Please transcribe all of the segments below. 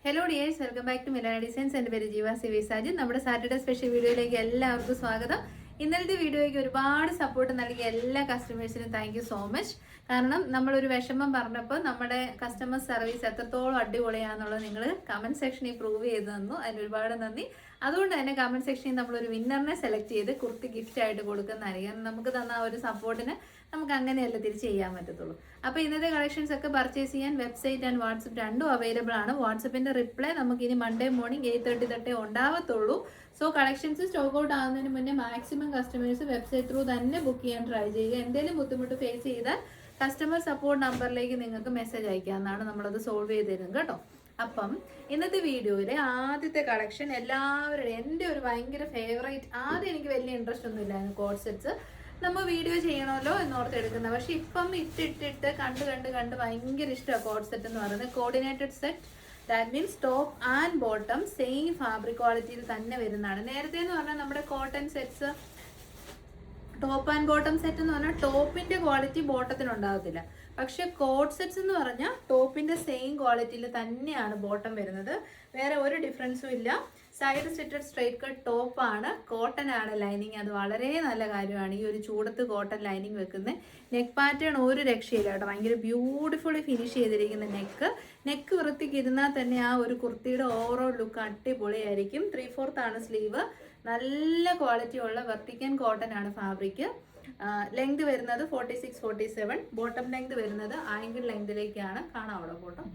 Hello dears, welcome back to Milana designs. എൻ്റെ പേര് ജീവ സി വി സാജിദ്. നമ്മുടെ സാറ്റർഡേ സ്പെഷ്യൽ വീഡിയോയിലേക്ക് എല്ലാവർക്കും സ്വാഗതം. ഇന്നലത്തെ വീഡിയോയ്ക്ക് ഒരുപാട് സപ്പോർട്ട് നൽകിയ എല്ലാ കസ്റ്റമേഴ്സിനും താങ്ക് യു സോ മച്ച്. കാരണം നമ്മളൊരു വിഷമം പറഞ്ഞപ്പോൾ നമ്മുടെ കസ്റ്റമർ സർവീസ് എത്രത്തോളം അടിപൊളിയാണെന്നുള്ളത് നിങ്ങൾ കമൻറ്റ് സെക്ഷനിൽ പ്രൂവ് ചെയ്ത് തന്നു. അതിന് ഒരുപാട് നന്ദി. അതുകൊണ്ട് തന്നെ കമൻറ്റ് സെക്ഷനിൽ നമ്മളൊരു വിന്നറിനെ സെലക്ട് ചെയ്ത് കുർത്തി ഗിഫ്റ്റ് ആയിട്ട് കൊടുക്കുന്നതായിരിക്കും. നമുക്ക് തന്ന ആ ഒരു സപ്പോർട്ടിന് നമുക്ക് അങ്ങനെയല്ല തിരിച്ച് ചെയ്യാൻ പറ്റത്തുള്ളൂ. അപ്പോൾ ഇന്നത്തെ കളക്ഷൻസ് ഒക്കെ പർച്ചേസ് ചെയ്യാൻ വെബ്സൈറ്റ് ആൻഡ് വാട്സപ്പ് രണ്ടും അവൈലബിൾ ആണ്. വാട്സപ്പിൻ്റെ റിപ്ലൈ നമുക്ക് ഇനി മൺഡേ മോർണിംഗ് 8:30 തൊട്ടേ ഉണ്ടാവത്തുള്ളൂ. സോ കളക്ഷൻസ് സ്റ്റോക്ക് ഔട്ട് ആകുന്നതിന് മുന്നേ മാക്സിമം കസ്റ്റമേഴ്സ് വെബ്സൈറ്റ് ത്രൂ തന്നെ ബുക്ക് ചെയ്യാൻ ട്രൈ ചെയ്യുക. എന്തെങ്കിലും ബുദ്ധിമുട്ട് ഫേസ് ചെയ്താൽ കസ്റ്റമർ സപ്പോർട്ട് നമ്പറിലേക്ക് നിങ്ങൾക്ക് മെസ്സേജ് അയക്കാമെന്നാണ് നമ്മളത് സോൾവ് ചെയ്ത് തരുന്നത് കേട്ടോ. അപ്പം ഇന്നത്തെ വീഡിയോയിലെ ആദ്യത്തെ കളക്ഷൻ എല്ലാവരുടെയും എൻ്റെ ഒരു ഭയങ്കര ഫേവറേറ്റ്. ആദ്യം എനിക്ക് വലിയ ഇൻട്രസ്റ്റ് ഒന്നും ഇല്ലായിരുന്നു കോഡ് സെറ്റ്സ് നമ്മൾ വീഡിയോ ചെയ്യണമല്ലോ എന്നോർത്ത് എടുക്കുന്നത്. പക്ഷെ ഇപ്പം ഇട്ടിട്ട് കണ്ട് ഭയങ്കര ഇഷ്ടമാണ് കോഡ് സെറ്റ് എന്ന് പറയുന്നത്. Coordinated set, that means top and bottom same fabric ക്വാളിറ്റിയിൽ തന്നെ വരുന്നതാണ്. നേരത്തെ എന്ന് പറഞ്ഞാൽ നമ്മുടെ cotton sets top and bottom set എന്ന് പറഞ്ഞാൽ ടോപ്പിന്റെ ക്വാളിറ്റി ബോട്ടത്തിന് ഉണ്ടാകത്തില്ല. പക്ഷെ കോഡ് സെറ്റ്സ് എന്ന് പറഞ്ഞാൽ ടോപ്പിന്റെ സെയിം ക്വാളിറ്റിയിൽ തന്നെയാണ് ബോട്ടം വരുന്നത്. വേറെ ഒരു ഡിഫറൻസും ഇല്ല. സൈഡ് സ്റ്റിറ്റഡ് സ്ട്രൈറ്റ് കട്ട് ടോപ്പാണ്, കോട്ടൺ ആണ് ലൈനിങ്. അത് വളരെ നല്ല കാര്യമാണ്. ഈ ഒരു ചൂടത്ത് കോട്ടൺ ലൈനിങ് വെക്കുന്നത്. നെക്ക് പാറ്റേൺ ഒരു രക്ഷയില്ല കേട്ടോ. ഭയങ്കര ബ്യൂട്ടിഫുള്ളി ഫിനിഷ് ചെയ്തിരിക്കുന്ന നെക്ക് വൃത്തിക്ക് ഇരുന്നാൽ തന്നെ ആ ഒരു കുർത്തിയുടെ ഓവറോൾ ലുക്ക് അടിപൊളിയായിരിക്കും. 3/4 ആണ് സ്ലീവ്. നല്ല ക്വാളിറ്റി ഉള്ള വെർട്ടിക്കൻ കോട്ടൺ ആണ് ഫാബ്രിക്. ലെങ്ത് വരുന്നത് 46-47. ബോട്ടം ലെങ്ത് വരുന്നത് ആംഗിൾ ലെങ്തിലേക്കാണ്. കാണാം അവിടെ ബോട്ടം.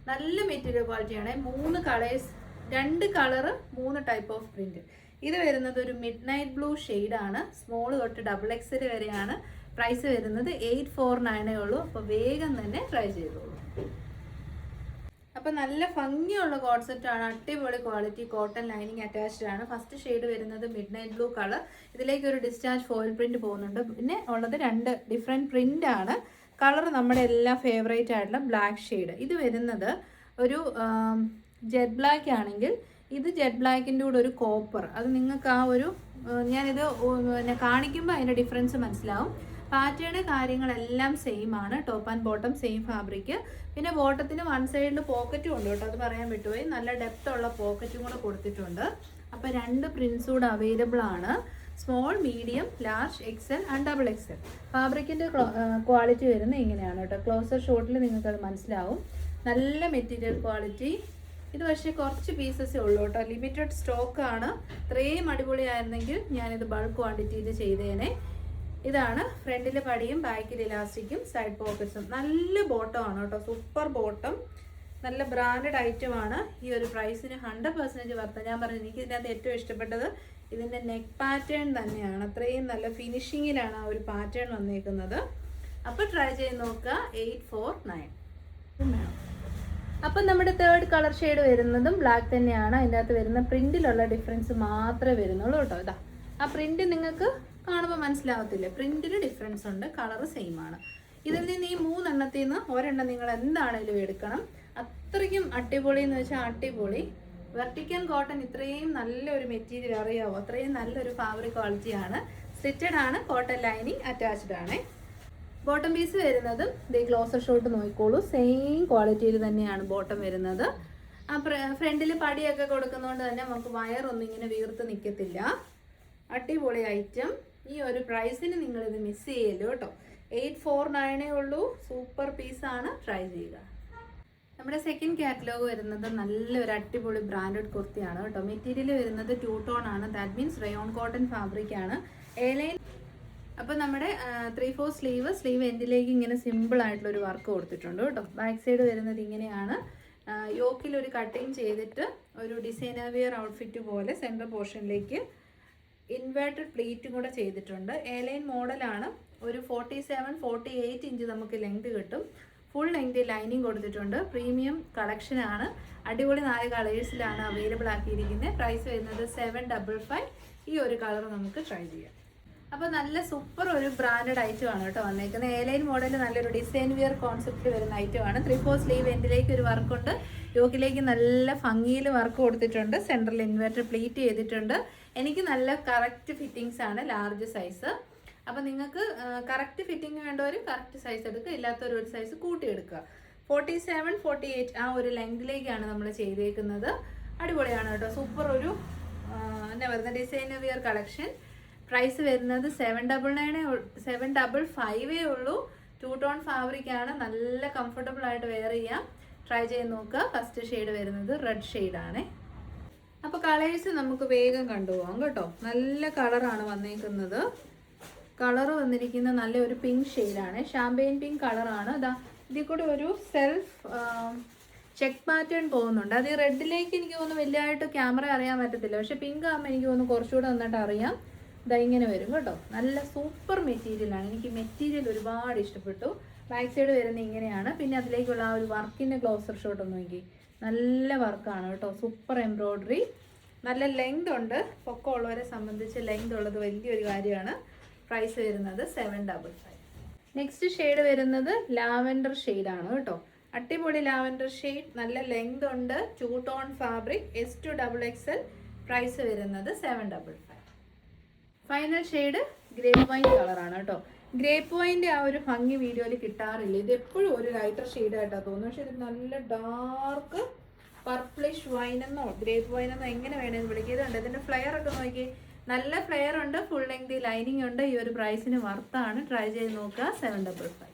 നല്ല മെറ്റീരിയൽ ക്വാളിറ്റിയാണ്. 3 colours, 2 colour, 3 type of print. ഇത് വരുന്നത് ഒരു മിഡ് നൈറ്റ് ബ്ലൂ ഷെയ്ഡാണ്. സ്മോൾ തൊട്ട് XXL വരെയാണ്. പ്രൈസ് വരുന്നത് 849 ഉള്ളൂ. അപ്പോൾ വേഗം തന്നെ ട്രൈ ചെയ്തോളൂ. അപ്പോൾ നല്ല ഭംഗിയുള്ള കോഡ് സെറ്റ് ആണ്. അടിപൊളി ക്വാളിറ്റി കോട്ടൺ ലൈനിങ് അറ്റാച്ച്ഡ് ആണ്. ഫസ്റ്റ് ഷെയ്ഡ് വരുന്നത് മിഡ് നൈറ്റ് ബ്ലൂ കളർ. ഇതിലേക്ക് ഒരു ഡിസ്ചാർജ് ഫോയിൽ പ്രിന്റ് പോകുന്നുണ്ട്. പിന്നെ ഉള്ളത് 2 ഡിഫറെൻറ്റ് പ്രിന്റ് ആണ്. കളർ നമ്മുടെ എല്ലാ ഫേവറേറ്റ് ആയിട്ടുള്ള ബ്ലാക്ക് ഷെയ്ഡ്. ഇത് വരുന്നത് ഒരു ജെറ്റ് ബ്ലാക്ക് ആണെങ്കിൽ ഇത് ജെറ്റ് ബ്ലാക്കിൻ്റെ കൂടെ ഒരു കോപ്പർ. അത് നിങ്ങൾക്ക് ആ ഒരു ഞാനിത് പിന്നെ കാണിക്കുമ്പോൾ അതിൻ്റെ ഡിഫറൻസ് മനസ്സിലാവും. പാറ്റേൺ കാര്യങ്ങളെല്ലാം സെയിം ആണ്. Top and bottom same fabric. പിന്നെ ബോട്ടത്തിന് വൺ സൈഡിൽ പോക്കറ്റും ഉണ്ട് കേട്ടോ. അത് പറയാൻ വിട്ടുപോയി. നല്ല ഡെപ്ത് ഉള്ള പോക്കറ്റും കൂടെ കൊടുത്തിട്ടുണ്ട്. അപ്പോൾ 2 പ്രിൻസ് കൂടെ അവൈലബിൾ ആണ്. Small, medium, large, XL and XXL. ഫാബ്രിക്കിൻ്റെ ക്വാളിറ്റി വരുന്നത് ഇങ്ങനെയാണ് കേട്ടോ. ക്ലോസർ ഷോട്ടിൽ നിങ്ങൾക്കത് മനസ്സിലാവും. നല്ല മെറ്റീരിയൽ ക്വാളിറ്റി. ഇത് പക്ഷേ കുറച്ച് പീസസേ ഉള്ളൂ കേട്ടോ. ലിമിറ്റഡ് സ്റ്റോക്കാണ്. ഇത്രയും അടിപൊളിയായിരുന്നെങ്കിൽ ഞാനിത് ബൾക്ക് ക്വാണ്ടിറ്റിയിൽ ചെയ്തേനെ. ഇതാണ് ഫ്രണ്ടിലെ പടിയും ബാക്കിൽ ഇലാസ്റ്റിക്കും സൈഡ് പോക്കറ്റ്സും. നല്ല ബോട്ടം ആണ് കേട്ടോ. Super bottom. നല്ല ബ്രാൻഡഡ് ഐറ്റമാണ്. ഈ ഒരു പ്രൈസിന് 100% വർത്ത്. ഞാൻ പറഞ്ഞു എനിക്ക് ഇതിനകത്ത് ഏറ്റവും ഇഷ്ടപ്പെട്ടത് ഇതിൻ്റെ നെക്ക് പാറ്റേൺ തന്നെയാണ്. അത്രയും നല്ല ഫിനിഷിങ്ങിലാണ് ആ ഒരു പാറ്റേൺ വന്നേക്കുന്നത്. അപ്പോൾ ട്രൈ ചെയ്ത് നോക്കുക. 849. അപ്പം നമ്മുടെ 3rd കളർ ഷെയ്ഡ് വരുന്നതും ബ്ലാക്ക് തന്നെയാണ്. അതിൻ്റെ അകത്ത് വരുന്ന പ്രിന്റിലുള്ള ഡിഫറൻസ് മാത്രമേ വരുന്നുള്ളൂ കേട്ടോ. ഇതാ ആ പ്രിന്റ് നിങ്ങൾക്ക് കാണുമ്പോൾ മനസ്സിലാവത്തില്ലേ? പ്രിന്റിന് ഡിഫറൻസ് ഉണ്ട്, കളർ സെയിം ആണ്. ഇതിൽ നിന്ന് ഈ 3 എണ്ണത്തിൽ നിന്ന് ഒരെണ്ണം നിങ്ങൾ എന്താണേലും എടുക്കണം. അത്രയ്ക്കും അടിപൊളി എന്ന് വെച്ചാൽ അടിപൊളി. വെർട്ടിക്കൻ കോട്ടൺ ഇത്രയും നല്ലൊരു മെറ്റീരിയൽ അറിയാവോ? അത്രയും നല്ലൊരു ഫാബ്രിക് ക്വാളിറ്റിയാണ്. സ്റ്റിച്ചഡ് ആണ്, കോട്ടൺ ലൈനിങ് അറ്റാച്ച്ഡ് ആണ്. ബോട്ടം പീസ് വരുന്നതും ക്ലോസർ ഷോട്ട് നോക്കിക്കോളൂ. സെയിം ക്വാളിറ്റിയിൽ തന്നെയാണ് ബോട്ടം വരുന്നത്. ആ ഫ്രണ്ടിൽ പടിയൊക്കെ കൊടുക്കുന്നതുകൊണ്ട് തന്നെ നമുക്ക് വയറൊന്നും ഇങ്ങനെ വീർത്ത് നിൽക്കത്തില്ല. അടിപൊളി ഐറ്റം. ഈ ഒരു പ്രൈസിന് നിങ്ങളിത് മിസ് ചെയ്യല്ലോ കേട്ടോ. 849 ഉള്ളൂ. സൂപ്പർ പീസാണ്. ട്രൈ ചെയ്യുക. നമ്മുടെ സെക്കൻഡ് കാറ്റലോഗ് വരുന്നത് നല്ലൊരു അടിപൊളി ബ്രാൻഡഡ് കുർത്തിയാണ് കേട്ടോ. മെറ്റീരിയൽ വരുന്നത് 2 ടോൺ ആണ്. That means rayon cotton fabric ആണ്. എലൈൻ. അപ്പോൾ നമ്മുടെ 3/4 സ്ലീവ് എൻഡിലേക്ക് ഇങ്ങനെ സിമ്പിൾ ആയിട്ടുള്ളൊരു വർക്ക് കൊടുത്തിട്ടുണ്ട് കേട്ടോ. ബാക്ക് സൈഡ് വരുന്നത് ഇങ്ങനെയാണ്. യോക്കിൽ ഒരു കട്ടിങ് ചെയ്തിട്ട് ഒരു ഡിസൈനർ വിയർ ഔട്ട്ഫിറ്റ് പോലെ സെൻറ്റർ പോർഷനിലേക്ക് ഇൻവേർട്ടഡ് പ്ലീറ്റും കൂടെ ചെയ്തിട്ടുണ്ട്. എലൈൻ മോഡലാണ്. ഒരു 47-48 ഇഞ്ച് നമുക്ക് ലെങ്ത് കിട്ടും. ഫുൾ ലെങ്ത് ലൈനിങ് കൊടുത്തിട്ടുണ്ട്. പ്രീമിയം കളക്ഷനാണ്. അടിപൊളി 4 കളേഴ്സിലാണ് അവൈലബിൾ ആക്കിയിരിക്കുന്നത്. പ്രൈസ് വരുന്നത് 755. ഈ ഒരു കളർ നമുക്ക് ട്രൈ ചെയ്യാം. അപ്പോൾ നല്ല സൂപ്പർ ഒരു ബ്രാൻഡഡ് ഐറ്റം ആണ് കേട്ടോ വന്നേക്കുന്നത്. എലൈൻ മോഡൽ നല്ലൊരു ഡിസൈൻ വിയർ കോൺസെപ്റ്റ് വരുന്ന ഐറ്റമാണ്. 3/4 സ്ലീവ് എൻഡിലേക്ക് ഒരു വർക്കുണ്ട്. യോക്കിലേക്ക് നല്ല ഭംഗിയിൽ വർക്ക് കൊടുത്തിട്ടുണ്ട്. സെൻട്രൽ ഇൻവേർട്ടർ പ്ലീറ്റ് ചെയ്തിട്ടുണ്ട്. എനിക്ക് നല്ല കറക്റ്റ് ഫിറ്റിങ്സ് ആണ്. Large size. അപ്പോൾ നിങ്ങൾക്ക് കറക്റ്റ് ഫിറ്റിംഗ് വേണ്ടവർ കറക്റ്റ് സൈസ് എടുക്കുക. ഇല്ലാത്തവർ ഒരു സൈസ് കൂട്ടിയെടുക്കുക. 47-48 ആ ഒരു ലെങ്തിലേക്കാണ് നമ്മൾ ചെയ്തേക്കുന്നത്. അടിപൊളിയാണ് കേട്ടോ, സൂപ്പർ ഒരു എന്നാ പറയുന്നത് ഡിസൈനർ വിയർ കളക്ഷൻ. പ്രൈസ് വരുന്നത് 755 ഉള്ളൂ. 2 ടോൺ ഫാബ്രിക് ആണ്, നല്ല കംഫർട്ടബിൾ ആയിട്ട് വെയർ ചെയ്യാം. ട്രൈ ചെയ്ത് നോക്കുക. ഫസ്റ്റ് ഷെയ്ഡ് വരുന്നത് റെഡ് ഷെയ്ഡാണ്. അപ്പോൾ കളേഴ്സ് നമുക്ക് വേഗം കണ്ടുപോകാം കേട്ടോ. നല്ല കളറാണ് വന്നേക്കുന്നത്. കളർ വന്നിരിക്കുന്ന നല്ല ഒരു പിങ്ക് ഷെയ്ഡാണ്, ഷാമ്പെയിൻ പിങ്ക് കളറാണ്. അതാ ഇതിൽ കൂടി ഒരു സെൽഫ് ചെക്ക് പാറ്റേൺ പോകുന്നുണ്ട്. അത് ഈ റെഡിലേക്ക് എനിക്ക് തോന്നുന്നു വലിയതായിട്ട് ക്യാമറ അറിയാൻ പറ്റത്തില്ല, പക്ഷെ പിങ്ക് ആകുമ്പോൾ എനിക്ക് തോന്നുന്നു കുറച്ചുകൂടെ നന്നായിട്ട് അറിയാം. ഇതാ ഇങ്ങനെ വരും കേട്ടോ. നല്ല സൂപ്പർ മെറ്റീരിയലാണ്, എനിക്ക് മെറ്റീരിയൽ ഒരുപാട് ഇഷ്ടപ്പെട്ടു. ബാക്ക് സൈഡ് വരുന്നത് ഇങ്ങനെയാണ്. പിന്നെ അതിലേക്കുള്ള ആ ഒരു വർക്കിൻ്റെ ക്ലോസർ ഷോട്ട് ഒന്ന് നോക്കി, നല്ല വർക്കാണ് കേട്ടോ, സൂപ്പർ എംബ്രോയ്ഡറി. നല്ല ലെങ്ത് ഉണ്ട്, പൊക്കമുള്ളവരെ സംബന്ധിച്ച് ലെങ്ത് ഉള്ളത് വലിയൊരു കാര്യമാണ്. പ്രൈസ് വരുന്നത് 755. നെക്സ്റ്റ് ഷെയ്ഡ് വരുന്നത് ലാവൻഡർ ഷെയ്ഡാണ് കേട്ടോ. അടിപൊളി ലാവൻഡർ ഷെയ്ഡ്, നല്ല ലെങ്ത് ഉണ്ട്. 2 ടോൺ ഫാബ്രിക്, S2XXL. പ്രൈസ് വരുന്നത് 755. ഫൈനൽ ഷെയ്ഡ് ഗ്രേപ്പ് വൈൻ കളറാണ് കേട്ടോ. ഗ്രേപ്പ് വൈൻ്റെ ആ ഒരു ഭംഗി വീഡിയോയിൽ കിട്ടാറില്ല. ഇത് എപ്പോഴും ഒരു ലൈറ്റർ ഷെയ്ഡായിട്ടാണ് തോന്നുന്നു, പക്ഷെ ഇത് നല്ല ഡാർക്ക് പർപ്പിളിഷ് വൈനെന്നോ ഗ്രേപ്പ് വൈനെന്നോ എങ്ങനെ വേണമെന്ന് വിളിക്കുക. ഇതുണ്ട്, ഇതിൻ്റെ ഫ്ലെയർ ഒക്കെ നോക്കി, നല്ല ഫ്ലെയർ ഉണ്ട്, ഫുൾ ലെങ്ത് ലൈനിങ് ഉണ്ട്. ഈ ഒരു പ്രൈസിന് വർത്താണ്. ട്രൈ ചെയ്ത് നോക്കുക. 755.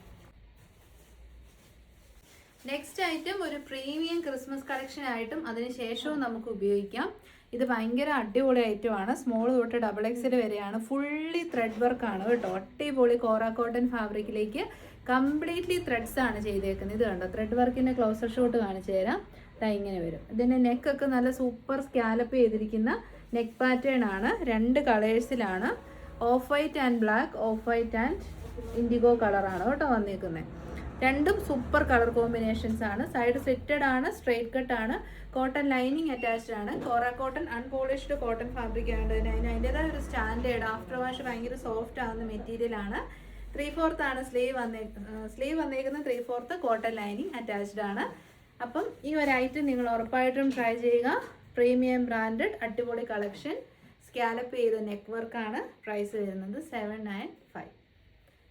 നെക്സ്റ്റ് ഐറ്റം ഒരു പ്രീമിയം ക്രിസ്മസ് കളക്ഷൻ ആയിട്ടും അതിനുശേഷവും നമുക്ക് ഉപയോഗിക്കാം. ഇത് ഭയങ്കര അടിപൊളി ഐറ്റമാണ്. സ്മോൾ തൊട്ട് XXL വരെയാണ്. ഫുള്ളി ത്രെഡ് വർക്കാണ് കേട്ടോ. അടിപൊളി കോറ കോട്ടൺ ഫാബ്രിക്കിലേക്ക് കംപ്ലീറ്റ്ലി ത്രെഡ്സ് ആണ് ചെയ്തേക്കുന്നത്. ഇത് കണ്ടോ, ത്രെഡ് വർക്കിൻ്റെ ക്ലോസർ ഷോട്ട് കാണിച്ചു തരാം. ഇങ്ങനെ വരും. ഇതിൻ്റെ നെക്കൊക്കെ നല്ല സൂപ്പർ സ്കാലപ്പ് ചെയ്തിരിക്കുന്ന നെക്ക് പാറ്റേൺ ആണ്. 2 കളേഴ്സിലാണ്, off white and black, off white and indigo കളറാണ് കേട്ടോ വന്നിരിക്കുന്നത്. രണ്ടും സൂപ്പർ കളർ കോമ്പിനേഷൻസ് ആണ്. സൈഡ് സ്ലിറ്റഡ് ആണ്, സ്ട്രെയിറ്റ് കട്ട് ആണ്, കോട്ടൺ ലൈനിങ് അറ്റാച്ച്ഡ് ആണ്. Kora cotton unpolished cotton fabric ആയതുകൊണ്ട് തന്നെ അതിൻ്റെതായ ഒരു സ്റ്റാൻഡേർഡ്, ആഫ്റ്റർ വാഷ് ഭയങ്കര സോഫ്റ്റ് ആകുന്ന മെറ്റീരിയൽ ആണ്. 3/4 ആണ് സ്ലീവ് വന്നേക്കുന്നത്. 3/4 കോട്ടൺ ലൈനിങ് അറ്റാച്ച്ഡ് ആണ്. അപ്പം ഈ ഒരു ഐറ്റം നിങ്ങൾ ഉറപ്പായിട്ടും ട്രൈ ചെയ്യുക. പ്രീമിയം ബ്രാൻഡഡ് അടിപൊളി കളക്ഷൻ, സ്കാലപ്പ് ചെയ്ത നെക്ക് വർക്കാണ്. പ്രൈസ് വരുന്നത് 795.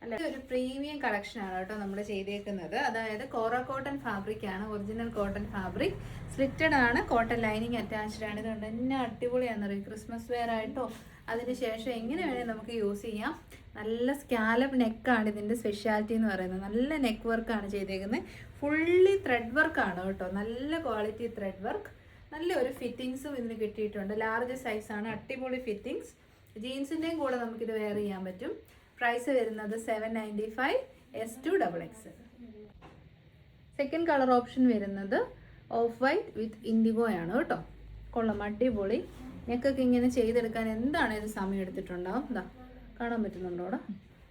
അല്ല, ഒരു പ്രീമിയം കളക്ഷൻ ആണ് കേട്ടോ നമ്മൾ ചെയ്തേക്കുന്നത്. അതായത് കോറ കോട്ടൺ ഫാബ്രിക് ആണ്, ഒറിജിനൽ കോട്ടൺ ഫാബ്രിക്, സ്ലിറ്റഡ് ആണ്, കോട്ടൺ ലൈനിങ് അറ്റാച്ച്ഡ് ആണ്. ഇതുകൊണ്ട് തന്നെ അടിപൊളിയാണെന്നറിയും. ക്രിസ്മസ് വെയർ ആയിട്ടോ അതിനുശേഷം എങ്ങനെ വേണേൽ നമുക്ക് യൂസ് ചെയ്യാം. നല്ല സ്കാലപ്പ് നെക്കാണ് ഇതിൻ്റെ സ്പെഷ്യാലിറ്റി എന്ന് പറയുന്നത്. നല്ല നെക്ക് വർക്കാണ് ചെയ്തേക്കുന്നത്. ഫുള്ളി ത്രെഡ് വർക്കാണ് കേട്ടോ, നല്ല ക്വാളിറ്റി ത്രെഡ് വർക്ക്. നല്ല ഒരു ഫിറ്റിങ്സും ഇതിന് കിട്ടിയിട്ടുണ്ട്. ലാർജ് സൈസാണ്, അടിപൊളി ഫിറ്റിങ്സ്. ജീൻസിൻ്റെയും കൂടെ നമുക്കിത് വെയർ ചെയ്യാൻ പറ്റും. പ്രൈസ് വരുന്നത് 795, S2XXL. സെക്കൻഡ് കളർ ഓപ്ഷൻ വരുന്നത് ഓഫ് വൈറ്റ് വിത്ത് ഇൻഡിഗോ ആണ് കേട്ടോ. കൊള്ളാം, അടിപൊളി. നെക്കൊക്കെ ഇങ്ങനെ ചെയ്തെടുക്കാൻ എന്താണേലും സമയം എടുത്തിട്ടുണ്ടാവും. ഇതാ കാണാൻ പറ്റുന്നുണ്ടോ അവിടെ?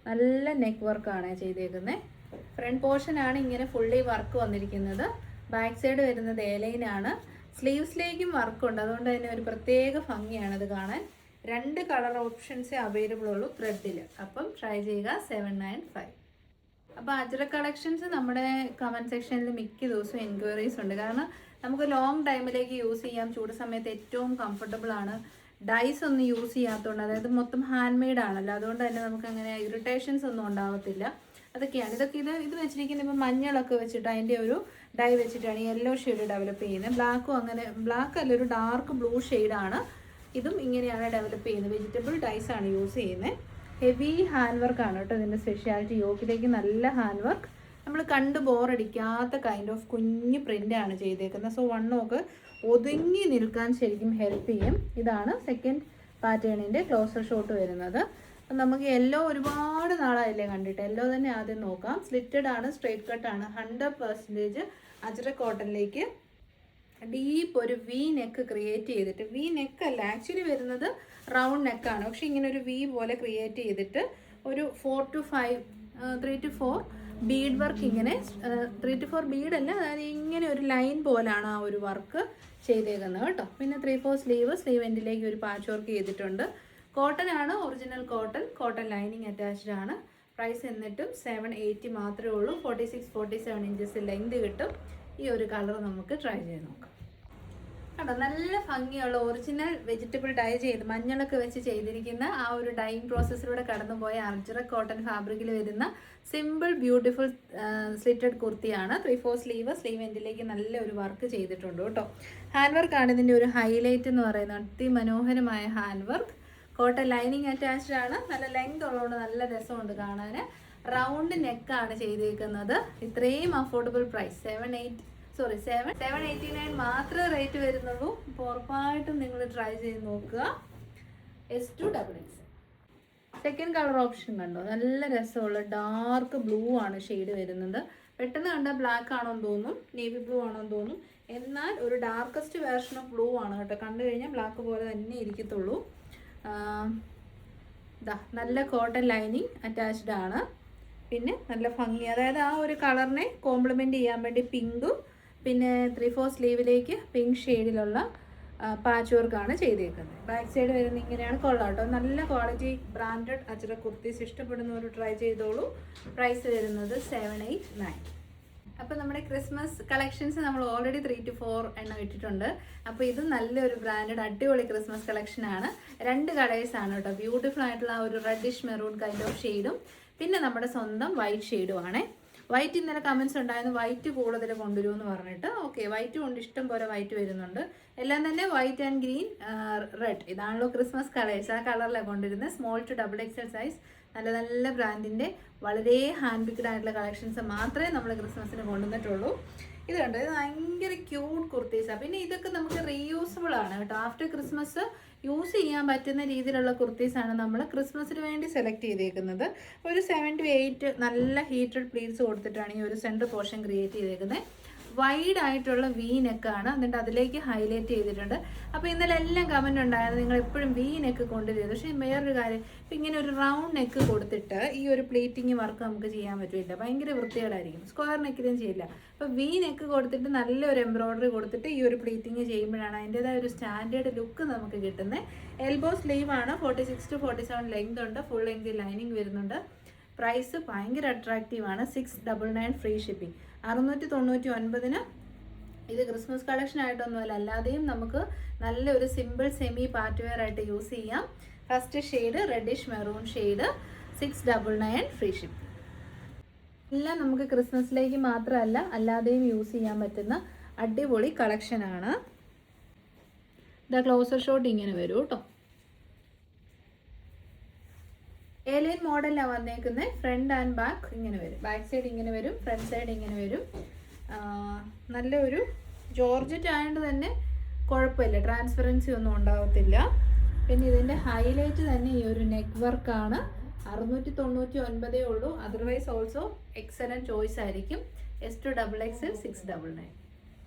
നല്ല നെക്ക് വർക്കാണ് ചെയ്തേക്കുന്നത്. ഫ്രണ്ട് പോർഷൻ ആണ് ഇങ്ങനെ ഫുള്ളി വർക്ക് വന്നിരിക്കുന്നത്. ബാക്ക് സൈഡ് വരുന്നത് എലൈനാണ്. സ്ലീവ്സിലേക്കും വർക്കുണ്ട്, അതുകൊണ്ട് തന്നെ ഒരു പ്രത്യേക ഭംഗിയാണ് ഇത് കാണാൻ. 2 കളർ ഓപ്ഷൻസേ അവൈലബിൾ ഉള്ളൂ ത്രെഡിൽ. അപ്പം ട്രൈ ചെയ്യുക. 795. അപ്പോൾ അജ്രക് കളക്ഷൻസ് നമ്മുടെ കമൻറ്റ് സെക്ഷനിൽ മിക്ക ദിവസവും എൻക്വയറീസ് ഉണ്ട്. കാരണം നമുക്ക് ലോങ് ടൈമിലേക്ക് യൂസ് ചെയ്യാം. ചൂട് സമയത്ത് ഏറ്റവും കംഫർട്ടബിൾ ആണ്. ഡൈസ് ഒന്നും യൂസ് ചെയ്യാത്തതുകൊണ്ട്, അതായത് മൊത്തം ഹാൻഡ് മെയ്ഡ് ആണല്ലോ, അതുകൊണ്ട് തന്നെ നമുക്ക് അങ്ങനെ ഇറിറ്റേഷൻസ് ഒന്നും ഉണ്ടാവത്തില്ല. അതൊക്കെയാണ്. ഇത് വെച്ചിരിക്കുന്നത് ഇപ്പോൾ മഞ്ഞളൊക്കെ വെച്ചിട്ട് അതിൻ്റെ ഒരു ഡൈ വെച്ചിട്ടാണ് യെല്ലോ ഷെയ്ഡ് ഡെവലപ്പ് ചെയ്യുന്നത്. ബ്ലാക്കും അങ്ങനെ, ബ്ലാക്ക് അല്ല, ഒരു ഡാർക്ക് ബ്ലൂ ഷെയ്ഡാണ്. ഇതും ഇങ്ങനെയാണ് ഡെവലപ്പ് ചെയ്യുന്നത്. വെജിറ്റബിൾ ഡൈസ് ആണ് യൂസ് ചെയ്യുന്നത്. ഹെവി ഹാൻഡ് വർക്കാണ് കേട്ടോ ഇതിൻ്റെ സ്പെഷ്യാലിറ്റി. യോക്കിലേക്ക് നല്ല ഹാൻഡ് വർക്ക്, നമ്മൾ കണ്ട് ബോറടിക്കാത്ത കൈൻഡ് ഓഫ് കുഞ്ഞ് പ്രിൻ്റാണ് ചെയ്തേക്കുന്നത്. സോ വണ്ണമൊക്കെ ഒതുങ്ങി നിൽക്കാൻ ശരിക്കും ഹെൽപ്പ് ചെയ്യും. ഇതാണ് സെക്കൻഡ് പാറ്റേണിൻ്റെ ക്ലോസർ ഷോട്ട് വരുന്നത്. നമുക്ക് യെല്ലോ ഒരുപാട് നാളായില്ലേ കണ്ടിട്ട്. യെല്ലോ തന്നെ ആദ്യം നോക്കാം. സ്ലിറ്റഡ് ആണ്, സ്ട്രെയിറ്റ് കട്ടാണ്, 100% അജ്രക് കോട്ടണിലേക്ക് ഡീപ്പ് ഒരു വി നെക്ക് ക്രിയേറ്റ് ചെയ്തിട്ട്, വി നെക്ക് അല്ല ആക്ച്വലി വരുന്നത് റൗണ്ട് നെക്കാണ്, പക്ഷെ ഇങ്ങനെ ഒരു വി പോലെ ക്രിയേറ്റ് ചെയ്തിട്ട് ഒരു 4 to 5 3 to 4 ബീഡ് വർക്ക്, ഇങ്ങനെ 3 to 4 ബീഡല്ല, അതായത് ഇങ്ങനെ ഒരു ലൈൻ പോലാണ് ആ ഒരു വർക്ക് ചെയ്തേക്കുന്നത് കേട്ടോ. പിന്നെ 3/4 സ്ലീവ് എൻഡിലേക്ക് ഒരു പാച്ച് വർക്ക് ചെയ്തിട്ടുണ്ട്. കോട്ടൺ ആണ്, ഒറിജിനൽ കോട്ടൺ ലൈനിങ് അറ്റാച്ച്ഡ് ആണ്. പ്രൈസ് എന്നിട്ടും 780 മാത്രമേ ഉള്ളൂ. 46-47 ഇഞ്ചസ് ലെങ്ത് കിട്ടും. ഈ ഒരു കളർ നമുക്ക് ട്രൈ ചെയ്ത് നോക്കാം. കണ്ടോ നല്ല ഭംഗിയുള്ള ഒറിജിനൽ വെജിറ്റബിൾ ഡൈ ചെയ്ത് മഞ്ഞളൊക്കെ വെച്ച് ചെയ്തിരിക്കുന്ന ആ ഒരു ഡൈയിങ് പ്രോസസ്സിലൂടെ കടന്നുപോയ അർജറക് കോട്ടൺ ഫാബ്രിക്കിൽ വരുന്ന സിമ്പിൾ ബ്യൂട്ടിഫുൾ സ്ലിറ്റഡ് കുർത്തിയാണ്. 3/4 സ്ലീവ് എൻഡിലേക്ക് നല്ല ഒരു വർക്ക് ചെയ്തിട്ടുണ്ട് കേട്ടോ. ഹാൻഡ് വർക്കാണ് ഇതിൻ്റെ ഒരു ഹൈലൈറ്റ് എന്ന് പറയുന്നത്. അതിമനോഹരമായ hand work. Cotton lining attached ആണ്. നല്ല ലെങ്ത് ഉള്ളതുകൊണ്ട് നല്ല രസമുണ്ട് കാണാൻ. റൗണ്ട് നെക്കാണ് ചെയ്തേക്കുന്നത്. ഇത്രയും അഫോർഡബിൾ പ്രൈസ് 789 മാത്രമേ റേറ്റ് വരുന്നുള്ളൂ. അപ്പോൾ ഉറപ്പായിട്ടും നിങ്ങൾ ട്രൈ ചെയ്ത് നോക്കുക. S2XX. സെക്കൻഡ് കളർ ഓപ്ഷൻ കണ്ടോ, നല്ല രസമുള്ള ഡാർക്ക് ബ്ലൂ ആണ് ഷെയ്ഡ് വരുന്നത്. പെട്ടെന്ന് കണ്ടാൽ ബ്ലാക്ക് ആണോന്ന് തോന്നും, നേവി ബ്ലൂ ആണോന്ന് തോന്നും. എന്നാൽ ഒരു ഡാർക്കസ്റ്റ് വേർഷൻ ഓഫ് ബ്ലൂ ആണ് കേട്ടോ. കണ്ടു കഴിഞ്ഞാൽ ബ്ലാക്ക് പോലെ തന്നെ ഇരിക്കത്തുള്ളൂ. നല്ല കോട്ടൺ ലൈനിങ് അറ്റാച്ച്ഡ് ആണ്. പിന്നെ നല്ല ഭംഗി, അതായത് ആ ഒരു കളറിനെ കോംപ്ലിമെൻറ്റ് ചെയ്യാൻ വേണ്ടി പിങ്കും പിന്നെ 3/4 സ്ലീവിലേക്ക് പിങ്ക് ഷെയ്ഡിലുള്ള പാച്ച് വർക്കാണ് ചെയ്തേക്കുന്നത്. ബാക്ക് സൈഡ് വരുന്നത് ഇങ്ങനെയാണ്. കൊള്ളാം കേട്ടോ. നല്ല ക്വാളിറ്റി ബ്രാൻഡഡ് അജ്രക് കുർത്തീസ് ഇഷ്ടപ്പെടുന്നവർ ട്രൈ ചെയ്തോളൂ. പ്രൈസ് വരുന്നത് 789. അപ്പോൾ നമ്മുടെ ക്രിസ്മസ് കളക്ഷൻസ് നമ്മൾ ഓൾറെഡി 3 to 4 എണ്ണം ഇട്ടിട്ടുണ്ട്. അപ്പോൾ ഇത് നല്ലൊരു ബ്രാൻഡഡ് അടിപൊളി ക്രിസ്മസ് കളക്ഷനാണ്. 2 കളേഴ്സാണ് കേട്ടോ. ബ്യൂട്ടിഫുൾ ആയിട്ടുള്ള ആ ഒരു റെഡിഷ് മെറൂൺ കൈൻഡ് ഓഫ് ഷെയ്ഡും പിന്നെ നമ്മുടെ സ്വന്തം വൈറ്റ് ഷെയ്ഡും ആണ്. വൈറ്റ് ഇന്നലെ കമൻസ് ഉണ്ടായിരുന്നു, വൈറ്റ് കൂടുതൽ കൊണ്ടുവരുമെന്ന് പറഞ്ഞിട്ട്. ഓക്കെ, വൈറ്റ് കൊണ്ട് ഇഷ്ടം പോലെ വൈറ്റ് വരുന്നുണ്ട്. എല്ലാം തന്നെ വൈറ്റ് ആൻഡ് ഗ്രീൻ, റെഡ്, ഇതാണല്ലോ ക്രിസ്മസ് കളേഴ്സ്. ആ കളറിലാണ് കൊണ്ടുവരുന്നത്. Small to XXL size. നല്ല നല്ല ബ്രാൻഡിൻ്റെ വളരെ ഹാൻഡ് പിക്ഡ് ആയിട്ടുള്ള കളക്ഷൻസ് മാത്രമേ നമ്മൾ ക്രിസ്മസിന് കൊണ്ടുവന്നിട്ടുള്ളൂ. ഇത് കണ്ടോ, ഇത് ഭയങ്കര ക്യൂട്ട് കുർത്തീസാണ്. പിന്നെ ഇതൊക്കെ നമുക്ക് റീയൂസബിൾ ആണ് കേട്ടോ. ആഫ്റ്റർ ക്രിസ്മസ് യൂസ് ചെയ്യാൻ പറ്റുന്ന രീതിയിലുള്ള കുർത്തീസാണ് നമ്മൾ ക്രിസ്മസിന് വേണ്ടി സെലക്ട് ചെയ്തേക്കുന്നത്. ഒരു 7 to 8 നല്ല ഹീറ്റഡ് പ്ലീറ്റ്സ് കൊടുത്തിട്ടാണ് ഈ ഒരു സെൻറ്റർ പോർഷൻ ക്രിയേറ്റ് ചെയ്തേക്കുന്നത്. വൈഡ് ആയിട്ടുള്ള വി നെക്കാണ്, എന്നിട്ട് അതിലേക്ക് ഹൈലൈറ്റ് ചെയ്തിട്ടുണ്ട്. അപ്പോൾ ഇന്നലെ എല്ലാം കമൻറ്റ് ഉണ്ടായിരുന്നു, നിങ്ങൾ എപ്പോഴും വി നെക്ക് കൊണ്ടുവരുന്നത്. പക്ഷേ വേറൊരു കാര്യം, ഇപ്പം ഇങ്ങനെ ഒരു റൗണ്ട് നെക്ക് കൊടുത്തിട്ട് ഈ ഒരു പ്ലേറ്റിങ് വർക്ക് നമുക്ക് ചെയ്യാൻ പറ്റില്ല. ഭയങ്കര വൃത്തികേടായിരിക്കും. സ്ക്വയർ നെക്കിലും ചെയ്യില്ല. അപ്പോൾ വി നെക്ക് കൊടുത്തിട്ട് നല്ലൊരു എംബ്രോയ്ഡറി കൊടുത്തിട്ട് ഈ ഒരു പ്ലേറ്റിങ് ചെയ്യുമ്പോഴാണ് അതിൻ്റെതായ ഒരു സ്റ്റാൻഡേർഡ് ലുക്ക് നമുക്ക് കിട്ടുന്നത്. എൽബോ സ്ലീവ് ആണ്. 46 to 47 ലെങ്ത് ഉണ്ട്. ഫുൾ ലെങ്ത് ലൈനിങ് വരുന്നുണ്ട്. പ്രൈസ് ഭയങ്കര അട്രാക്റ്റീവാണ്. 699 ഫ്രീ ഷിപ്പിംഗ്. 699 ഇത് ക്രിസ്മസ് കളക്ഷൻ ആയിട്ടൊന്നുമല്ല, അല്ലാതെയും നമുക്ക് നല്ലൊരു സിമ്പിൾ സെമി പാർട്ടി വെയർ ആയിട്ട് യൂസ് ചെയ്യാം. First shade reddish maroon shade. 699 free shipping. എല്ലാം നമുക്ക് ക്രിസ്മസിലേക്ക് മാത്രമല്ല അല്ലാതെയും യൂസ് ചെയ്യാൻ പറ്റുന്ന അടിപൊളി കളക്ഷനാണ്. ദ ക്ലോസർ ഷോട്ട് ഇങ്ങനെ വരും കേട്ടോ. ഏലിയൻ മോഡലാണ് വന്നേക്കുന്നത്. ഫ്രണ്ട് ആൻഡ് ബാക്ക് ഇങ്ങനെ വരും. ബാക്ക് സൈഡ് ഇങ്ങനെ വരും, ഫ്രണ്ട് സൈഡ് ഇങ്ങനെ വരും. നല്ലൊരു ജോർജറ്റ് ആയതുകൊണ്ട് തന്നെ കുഴപ്പമില്ല, ട്രാൻസ്പെറൻസി ഒന്നും ഉണ്ടാകത്തില്ല. പിന്നെ ഇതിൻ്റെ ഹൈലൈറ്റ് തന്നെ ഈ ഒരു നെക്ക് വർക്കാണ്. 699 ഉള്ളൂ. അതർവൈസ് ഓൾസോ എക്സലൻറ്റ് ചോയ്സ് ആയിരിക്കും. S2XX 699.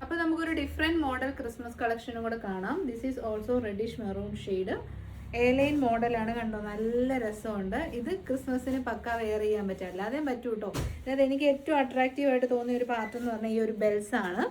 അപ്പോൾ നമുക്കൊരു ഡിഫറെൻറ്റ് മോഡൽ ക്രിസ്മസ് കളക്ഷനും കൂടെ കാണാം. This is also reddish maroon shade. Airline മോഡലാണ്. കണ്ടോ, നല്ല രസമുണ്ട്. ഇത് ക്രിസ്മസിന് പക്ക വെയർ ചെയ്യാൻ പറ്റും, അല്ലാതെയും പറ്റും കേട്ടോ. അതായത് എനിക്ക് ഏറ്റവും അട്രാക്റ്റീവായിട്ട് തോന്നിയ ഒരു പാർട്ട് എന്ന് പറഞ്ഞാൽ ഈ ഒരു ബെൽസാണ്.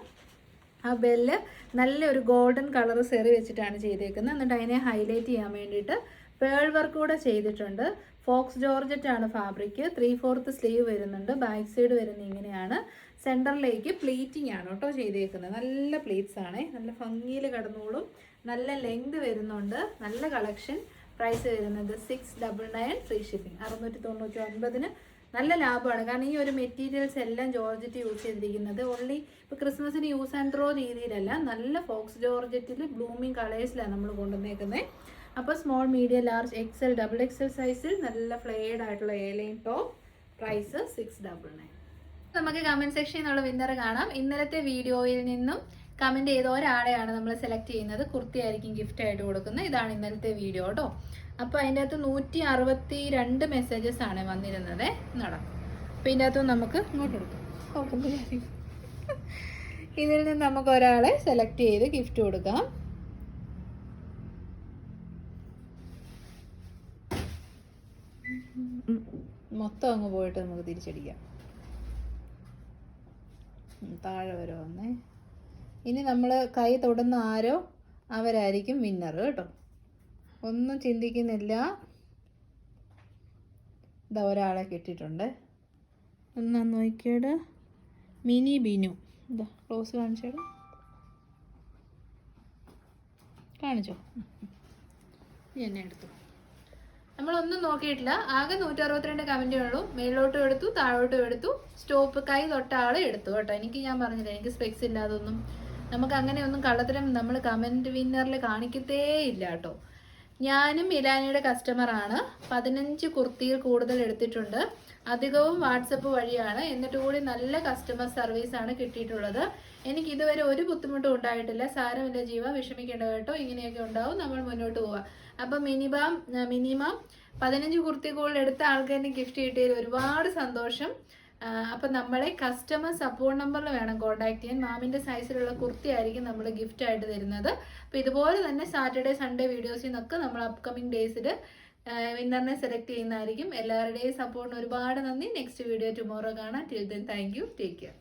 ആ ബെല്ല് നല്ലൊരു ഗോൾഡൻ കളർ സെറി വെച്ചിട്ടാണ് ചെയ്തേക്കുന്നത്. എന്നിട്ട് അതിനെ ഹൈലൈറ്റ് ചെയ്യാൻ വേണ്ടിയിട്ട് പേൾ വർക്ക് കൂടെ ചെയ്തിട്ടുണ്ട്. ഫോക്സ് ജോർജറ്റ് ആണ് ഫാബ്രിക്. 3/4 സ്ലീവ് വരുന്നുണ്ട്. ബാക്ക് സൈഡ് വരുന്നത് ഇങ്ങനെയാണ്. സെൻറ്ററിലേക്ക് പ്ലീറ്റിംഗ് ആണ് കേട്ടോ ചെയ്തേക്കുന്നത്. നല്ല പ്ലീറ്റ്സ് ആണ്. നല്ല ഭംഗിയിൽ കിടന്നോളും. നല്ല ലെങ്ത് വരുന്നുണ്ട്. നല്ല കളക്ഷൻ. പ്രൈസ് വരുന്നത് 699 ഫ്രീ ഷിപ്പിംഗ്. 699 നല്ല ലാഭമാണ്. കാരണം ഈ ഒരു മെറ്റീരിയൽസ് എല്ലാം ജോർജറ്റ് യൂസ് ചെയ്തിരിക്കുന്നത് ഓൺലി ഇപ്പോൾ ക്രിസ്മസിന് യൂസ് ആൻഡ് ത്രോ രീതിയിലല്ല, നല്ല ഫോക്സ് ജോർജറ്റിൽ ബ്ലൂമിങ് കളേഴ്സിലാണ് നമ്മൾ കൊണ്ടുവന്നേക്കുന്നത്. അപ്പോൾ small, medium, large, XL, XXL സൈസിൽ നല്ല ഫ്ലെയർഡ് ആയിട്ടുള്ള എയർലൈൻ ടോപ്പ്. പ്രൈസ് 699. നമുക്ക് കമൻറ്റ് സെക്ഷനിൽ നിന്നുള്ള വിന്നർ കാണാം. ഇന്നലത്തെ വീഡിയോയിൽ നിന്നും കമൻറ്റ് ചെയ്ത ഒരാളെയാണ് നമ്മൾ സെലക്ട് ചെയ്യുന്നത്. കുർത്തി ആയിരിക്കും ഗിഫ്റ്റ് ആയിട്ട് കൊടുക്കുന്നത്. ഇതാണ് ഇന്നലത്തെ വീഡിയോ കേട്ടോ. അപ്പോൾ അതിൻ്റെ അകത്ത് 162 മെസ്സേജസ് ആണ് വന്നിരുന്നത്. നടക്കും. അപ്പോൾ ഇതിൻ്റെ അകത്ത് നമുക്ക് ഇങ്ങോട്ട് കൊടുക്കാം. ഇതിൽ നിന്ന് നമുക്ക് ഒരാളെ സെലക്ട് ചെയ്ത് ഗിഫ്റ്റ് കൊടുക്കാം. മൊത്തം അങ്ങ് പോയിട്ട് നമുക്ക് തിരിച്ചടിക്കാം. താഴെ വരെ വന്നേ. ഇനി നമ്മൾ കൈ തൊടുന്ന ആരോ അവരായിരിക്കും വിന്നർ കേട്ടോ. ഒന്നും ചിന്തിക്കുന്നില്ല. ഇതാ ഒരാളെ കിട്ടിയിട്ടുണ്ട്. ഒന്നാ നോക്കിയത് മിനി ബിനു. ഇതാ ക്ലോസ് കാണിച്ചേടാ. കാണിച്ചോ, എന്നെ എടുത്തു. നമ്മളൊന്നും നോക്കിയിട്ടില്ല. ആകെ 162 കമൻറ്റേ ഉള്ളൂ. മേളിലോട്ടും എടുത്തു, താഴോട്ടും എടുത്തു, സ്റ്റോപ്പ് കൈ തൊട്ട ആളെ എടുത്തു കേട്ടോ. ഞാൻ പറഞ്ഞില്ല, എനിക്ക് സ്പെക്സ് ഇല്ലാതൊന്നും നമുക്ക് അങ്ങനെയൊന്നും കള്ളത്തരം നമ്മൾ കമൻറ്റ് വിന്നറിൽ കാണിക്കത്തേ ഇല്ല കേട്ടോ. ഞാനും മിലാനയുടെ കസ്റ്റമറാണ്. 15 കുർത്തിയിൽ കൂടുതൽ എടുത്തിട്ടുണ്ട്. അധികവും വാട്സപ്പ് വഴിയാണ്. എന്നിട്ട് കൂടി നല്ല കസ്റ്റമർ സർവീസാണ് കിട്ടിയിട്ടുള്ളത്. എനിക്ക് ഇതുവരെ ഒരു ബുദ്ധിമുട്ടും ഉണ്ടായിട്ടില്ല. സാരമില്ല ജീവ, വിഷമിക്കേണ്ട കേട്ടോ. ഇങ്ങനെയൊക്കെ ഉണ്ടാവും, നമ്മൾ മുന്നോട്ട് പോവാം. അപ്പം മിനിമം 15 കുർത്തി കൂടുതൽ എടുത്ത ആൾക്കാരുടെ ഗിഫ്റ്റ് കിട്ടിയതിൽ ഒരുപാട് സന്തോഷം. അപ്പം നമ്മളെ കസ്റ്റമർ സപ്പോർട്ട് നമ്പറിൽ വേണം കോൺടാക്ട് ചെയ്യാൻ. മാമിൻ്റെ സൈസിലുള്ള കുർത്തി ആയിരിക്കും നമ്മൾ ഗിഫ്റ്റ് ആയിട്ട് തരുന്നത്. അപ്പോൾ ഇതുപോലെ തന്നെ സാറ്റർഡേ സൺഡേ വീഡിയോസിൽ നിന്നൊക്കെ നമ്മൾ അപ്കമിങ് ഡേയ്സിൽ വിന്നറിനെ സെലക്ട് ചെയ്യുന്നതായിരിക്കും. എല്ലാവരുടെയും സപ്പോർട്ടിന് ഒരുപാട് നന്ദി. നെക്സ്റ്റ് വീഡിയോ ടുമോറോ കാണാം. Till then thank you, take care.